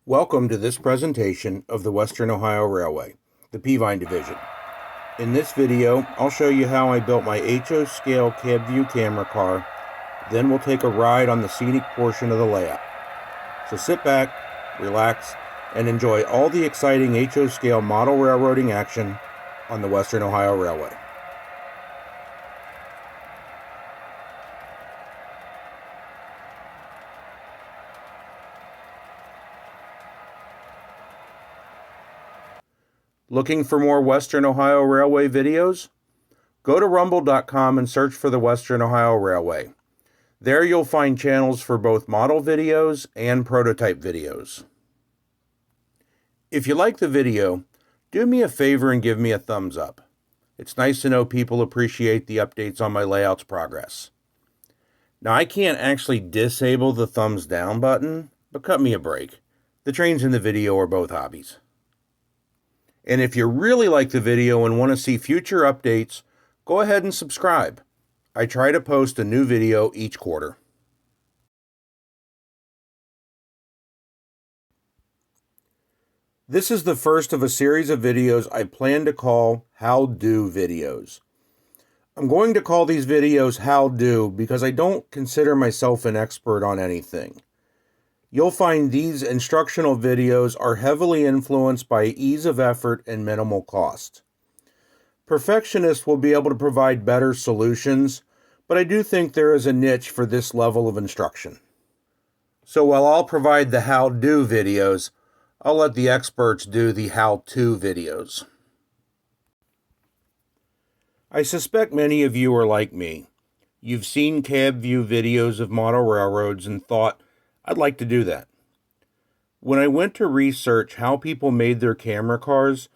Welcome to this presentation of the Western Ohio Railway, the Peavine Division. In this video, I'll show you how I built my HO scale cab view camera car, then we'll take a ride on the scenic portion of the layout. So sit back, relax, and enjoy all the exciting HO scale model railroading action on the Western Ohio Railway. Looking for more Western Ohio Railway videos? Go to rumble.com and search for the Western Ohio Railway. There you'll find channels for both model videos and prototype videos. If you like the video, do me a favor and give me a thumbs up. It's nice to know people appreciate the updates on my layout's progress. Now I can't actually disable the thumbs down button, but cut me a break. The trains and the video are both hobbies. And if you really like the video and want to see future updates, go ahead and subscribe. I try to post a new video each quarter. This is the first of a series of videos I plan to call How Do videos. I'm going to call these videos How Do because I don't consider myself an expert on anything. You'll find these instructional videos are heavily influenced by ease of effort and minimal cost. Perfectionists will be able to provide better solutions, but I do think there is a niche for this level of instruction. So while I'll provide the how-do videos, I'll let the experts do the how-to videos. I suspect many of you are like me. You've seen cab view videos of model railroads and thought, I'd like to do that. When I went to research how people made their camera cars,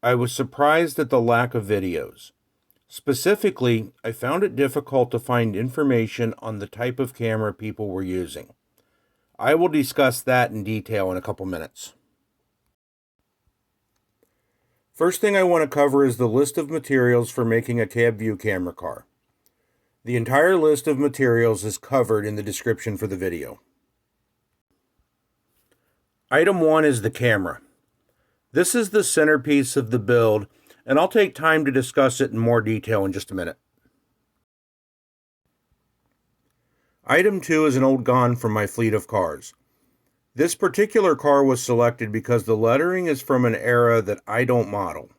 I was surprised at the lack of videos. Specifically, I found it difficult to find information on the type of camera people were using. I will discuss that in detail in a couple minutes. First thing I want to cover is the list of materials for making a cab view camera car. The entire list of materials is covered in the description for the video. Item 1 is the camera. This is the centerpiece of the build, and I'll take time to discuss it in more detail in just a minute. Item 2 is an old gon from my fleet of cars. This particular car was selected because the lettering is from an era that I don't model.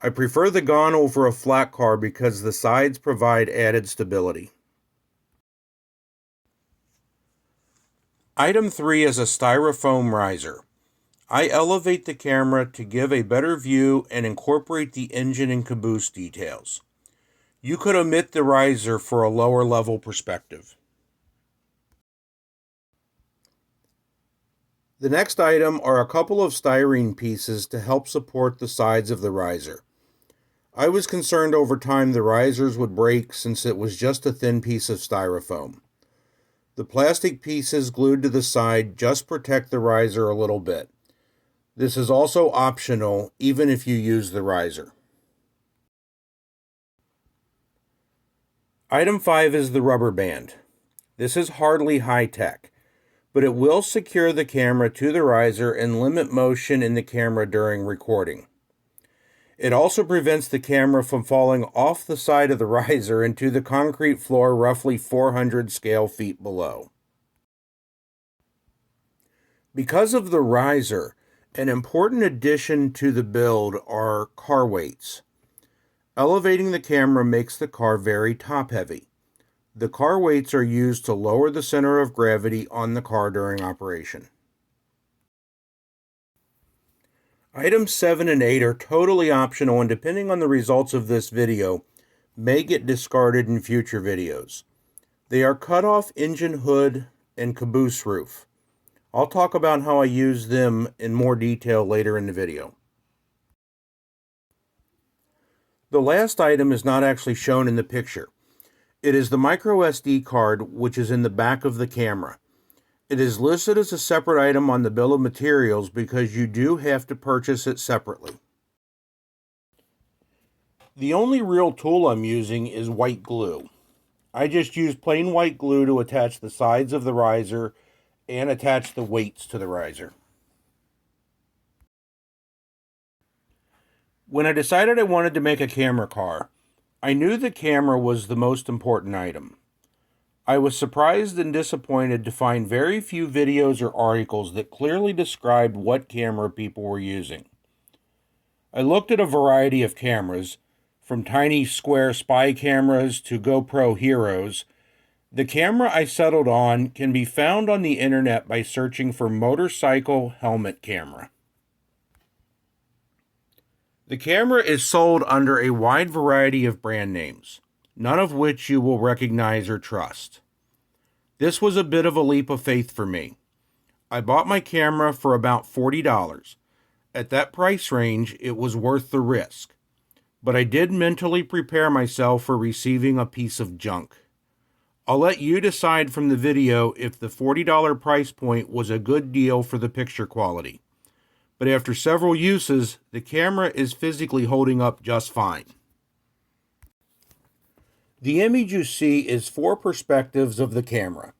I prefer the gon over a flat car because the sides provide added stability. Item 3 is a styrofoam riser. I elevate the camera to give a better view and incorporate the engine and caboose details. You could omit the riser for a lower level perspective. The next item are a couple of styrene pieces to help support the sides of the riser. I was concerned over time the risers would break since it was just a thin piece of styrofoam. The plastic pieces glued to the side just protect the riser a little bit. This is also optional even if you use the riser. Item 5 is the rubber band. This is hardly high-tech, but it will secure the camera to the riser and limit motion in the camera during recording. It also prevents the camera from falling off the side of the riser into the concrete floor roughly 400 scale feet below. Because of the riser, an important addition to the build are car weights. Elevating the camera makes the car very top-heavy. The car weights are used to lower the center of gravity on the car during operation. Items 7 and 8 are totally optional and depending on the results of this video, may get discarded in future videos. They are cut-off engine hood and caboose roof. I'll talk about how I use them in more detail later in the video. The last item is not actually shown in the picture. It is the micro SD card which is in the back of the camera. It is listed as a separate item on the bill of materials because you do have to purchase it separately. The only real tool I'm using is white glue. I just use plain white glue to attach the sides of the riser and attach the weights to the riser. When I decided I wanted to make a camera car, I knew the camera was the most important item. I was surprised and disappointed to find very few videos or articles that clearly described what camera people were using. I looked at a variety of cameras, from tiny square spy cameras to GoPro heroes. The camera I settled on can be found on the internet by searching for motorcycle helmet camera. The camera is sold under a wide variety of brand names, none of which you will recognize or trust. This was a bit of a leap of faith for me. I bought my camera for about $40. At that price range, it was worth the risk. But I did mentally prepare myself for receiving a piece of junk. I'll let you decide from the video if the $40 price point was a good deal for the picture quality. But after several uses, the camera is physically holding up just fine. The image you see is 4 perspectives of the camera.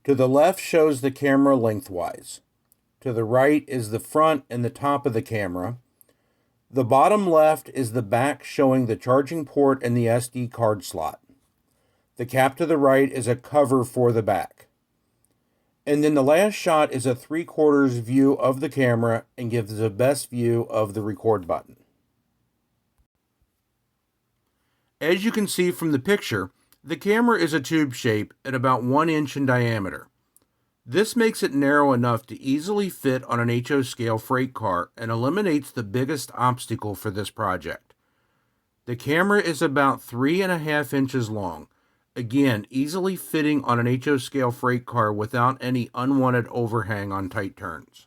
To the left shows the camera lengthwise. To the right is the front and the top of the camera. The bottom left is the back showing the charging port and the SD card slot. The cap to the right is a cover for the back. And then the last shot is a 3/4 view of the camera and gives the best view of the record button. As you can see from the picture, the camera is a tube shape at about 1 inch in diameter. This makes it narrow enough to easily fit on an HO scale freight car and eliminates the biggest obstacle for this project. The camera is about 3.5 inches long, again easily fitting on an HO scale freight car without any unwanted overhang on tight turns.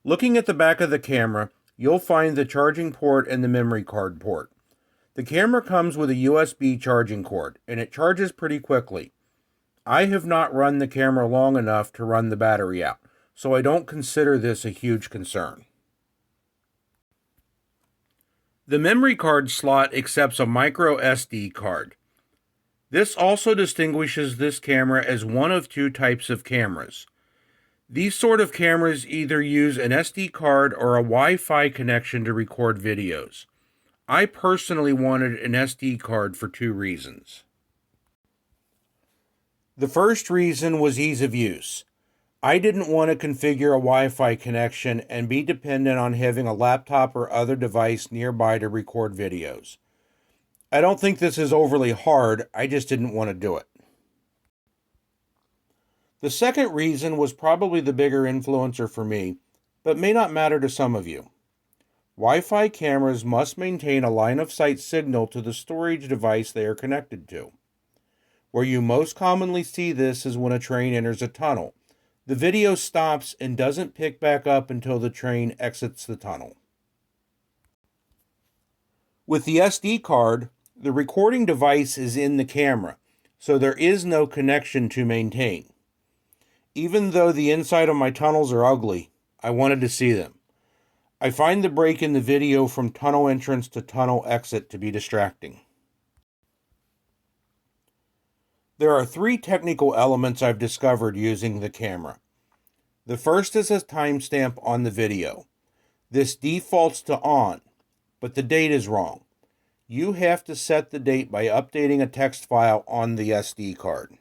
Looking at the back of the camera, you'll find the charging port and the memory card port. The camera comes with a USB charging cord, and it charges pretty quickly. I have not run the camera long enough to run the battery out, so I don't consider this a huge concern. The memory card slot accepts a micro SD card. This also distinguishes this camera as one of 2 types of cameras. These sort of cameras either use an SD card or a Wi-Fi connection to record videos. I personally wanted an SD card for 2 reasons. The first reason was ease of use. I didn't want to configure a Wi-Fi connection and be dependent on having a laptop or other device nearby to record videos. I don't think this is overly hard, I just didn't want to do it. The second reason was probably the bigger influencer for me, but may not matter to some of you. Wi-Fi cameras must maintain a line-of-sight signal to the storage device they are connected to. Where you most commonly see this is when a train enters a tunnel. The video stops and doesn't pick back up until the train exits the tunnel. With the SD card, the recording device is in the camera, so there is no connection to maintain. Even though the inside of my tunnels are ugly, I wanted to see them. I find the break in the video from tunnel entrance to tunnel exit to be distracting. There are 3 technical elements I've discovered using the camera. The first is a timestamp on the video. This defaults to on, but the date is wrong. You have to set the date by updating a text file on the SD card.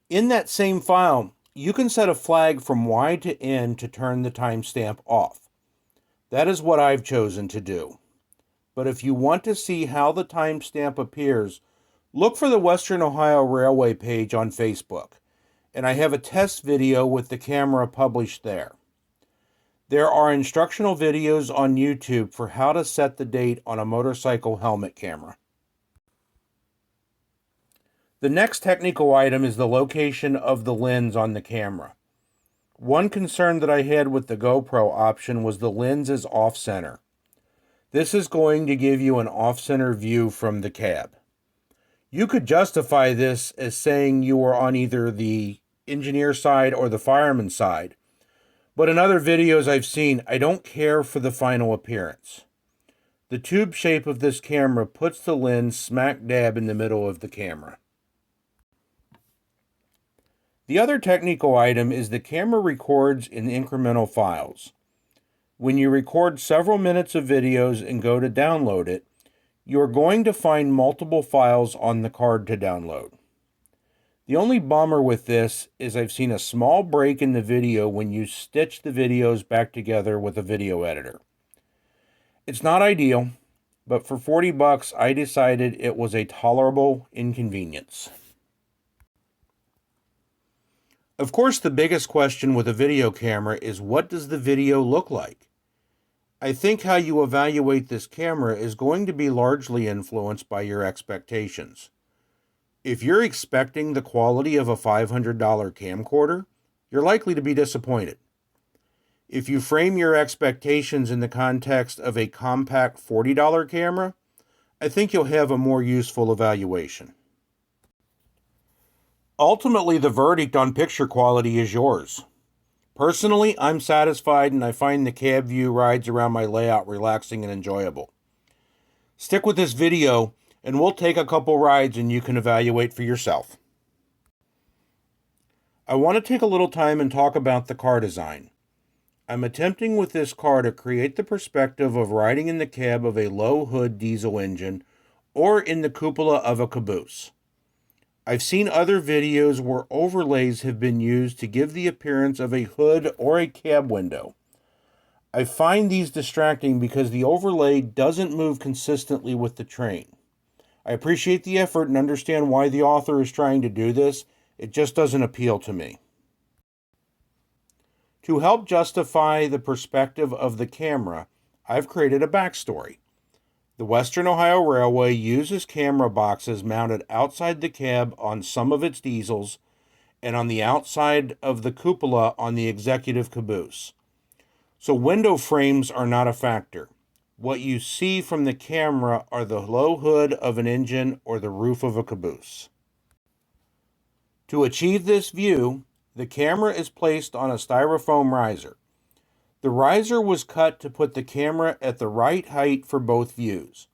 In that same file, you can set a flag from Y to N to turn the timestamp off. That is what I've chosen to do. But if you want to see how the timestamp appears, look for the Western Ohio Railway page on Facebook, and I have a test video with the camera published there. There are instructional videos on YouTube for how to set the date on a motorcycle helmet camera. The next technical item is the location of the lens on the camera. One concern that I had with the GoPro option was the lens is off-center. This is going to give you an off-center view from the cab. You could justify this as saying you are on either the engineer side or the fireman side, but in other videos I've seen, I don't care for the final appearance. The tube shape of this camera puts the lens smack dab in the middle of the camera. The other technical item is the camera records in incremental files. When you record several minutes of videos and go to download it, you are going to find multiple files on the card to download. The only bummer with this is I've seen a small break in the video when you stitch the videos back together with a video editor. It's not ideal, but for $40 I decided it was a tolerable inconvenience. Of course, the biggest question with a video camera is, what does the video look like? I think how you evaluate this camera is going to be largely influenced by your expectations. If you're expecting the quality of a $500 camcorder, you're likely to be disappointed. If you frame your expectations in the context of a compact $40 camera, I think you'll have a more useful evaluation. Ultimately, the verdict on picture quality is yours. Personally, I'm satisfied and I find the cab view rides around my layout relaxing and enjoyable. Stick with this video and we'll take a couple rides and you can evaluate for yourself. I want to take a little time and talk about the car design. I'm attempting with this car to create the perspective of riding in the cab of a low-hood diesel engine or in the cupola of a Caboose. I've seen other videos where overlays have been used to give the appearance of a hood or a cab window. I find these distracting because the overlay doesn't move consistently with the train. I appreciate the effort and understand why the author is trying to do this. It just doesn't appeal to me. To help justify the perspective of the camera, I've created a backstory. The Western Ohio Railway uses camera boxes mounted outside the cab on some of its diesels and on the outside of the cupola on the executive Caboose. So window frames are not a factor. What you see from the camera are the low hood of an engine or the roof of a Caboose. To achieve this view, the camera is placed on a styrofoam riser. The riser was cut to put the camera at the right height for both views.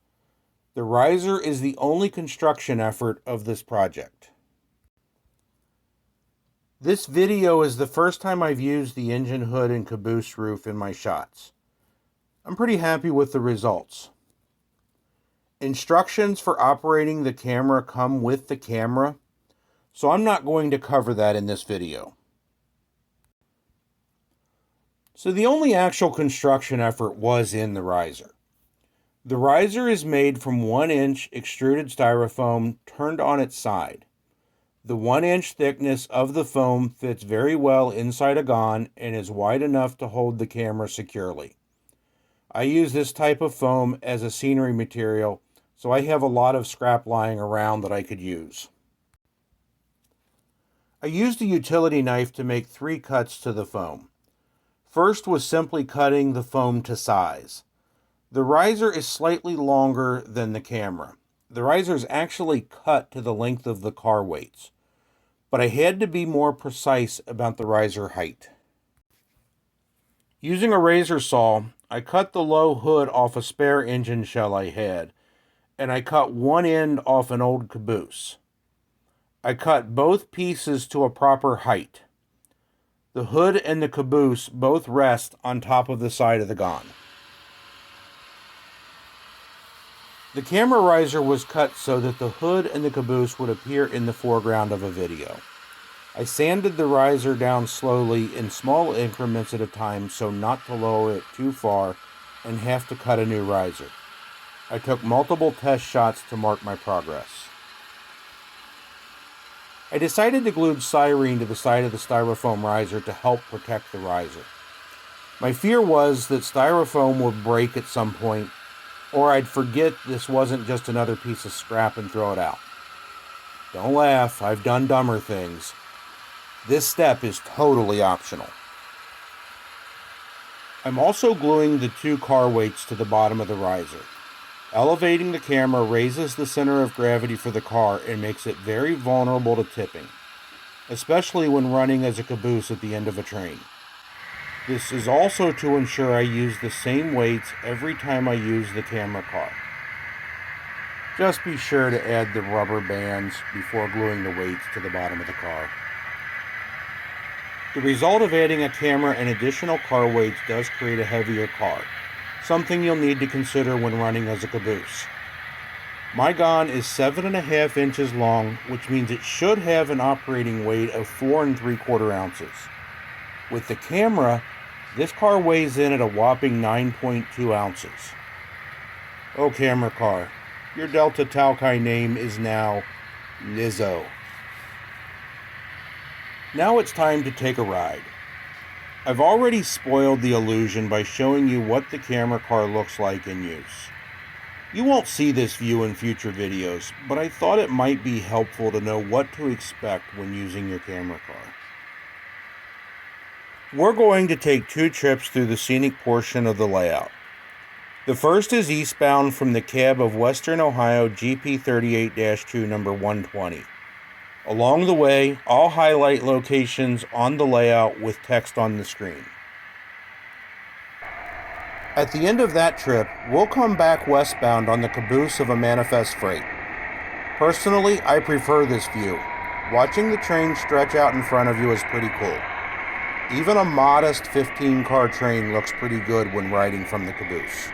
The riser is the only construction effort of this project. This video is the first time I've used the engine hood and Caboose roof in my shots. I'm pretty happy with the results. Instructions for operating the camera come with the camera, so I'm not going to cover that in this video. So the only actual construction effort was in the riser. The riser is made from 1-inch extruded styrofoam turned on its side. The 1-inch thickness of the foam fits very well inside a gon and is wide enough to hold the camera securely. I use this type of foam as a scenery material, so I have a lot of scrap lying around that I could use. I used a utility knife to make 3 cuts to the foam. First was simply cutting the foam to size. The riser is slightly longer than the camera. The riser is actually cut to the length of the car weights, but I had to be more precise about the riser height. Using a razor saw, I cut the low hood off a spare engine shell I had, and I cut one end off an old Caboose. I cut both pieces to a proper height. The hood and the Caboose both rest on top of the side of the gon. The camera riser was cut so that the hood and the Caboose would appear in the foreground of a video. I sanded the riser down slowly in small increments at a time so not to lower it too far and have to cut a new riser. I took multiple test shots to mark my progress. I decided to glue styrene to the side of the styrofoam riser to help protect the riser. My fear was that styrofoam would break at some point, or I'd forget this wasn't just another piece of scrap and throw it out. Don't laugh, I've done dumber things. This step is totally optional. I'm also gluing the 2 car weights to the bottom of the riser. Elevating the camera raises the center of gravity for the car and makes it very vulnerable to tipping, especially when running as a Caboose at the end of a train. This is also to ensure I use the same weights every time I use the camera car. Just be sure to add the rubber bands before gluing the weights to the bottom of the car. The result of adding a camera and additional car weights does create a heavier car, something you'll need to consider when running as a Caboose. My gun is 7.5 inches long, which means it should have an operating weight of 4 3/4 ounces. With the camera, this car weighs in at a whopping 9.2 ounces. Oh, camera car, your Delta Taukai name is now Lizzo. Now it's time to take a ride. I've already spoiled the illusion by showing you what the camera car looks like in use. You won't see this view in future videos, but I thought it might be helpful to know what to expect when using your camera car. We're going to take 2 trips through the scenic portion of the layout. The first is eastbound from the cab of Western Ohio GP 38-2 number 120. Along the way, I'll highlight locations on the layout with text on the screen. At the end of that trip, we'll come back westbound on the Caboose of a manifest freight. Personally, I prefer this view. Watching the train stretch out in front of you is pretty cool. Even a modest 15-car train looks pretty good when riding from the Caboose.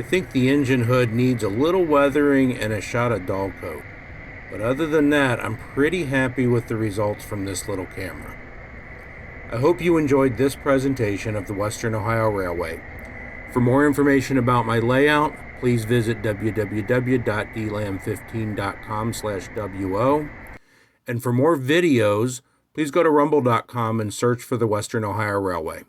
I think the engine hood needs a little weathering and a shot of dull coat. But other than that, I'm pretty happy with the results from this little camera. I hope you enjoyed this presentation of the Western Ohio Railway. For more information about my layout, please visit www.dlam15.com/wo. And for more videos, please go to rumble.com and search for the Western Ohio Railway.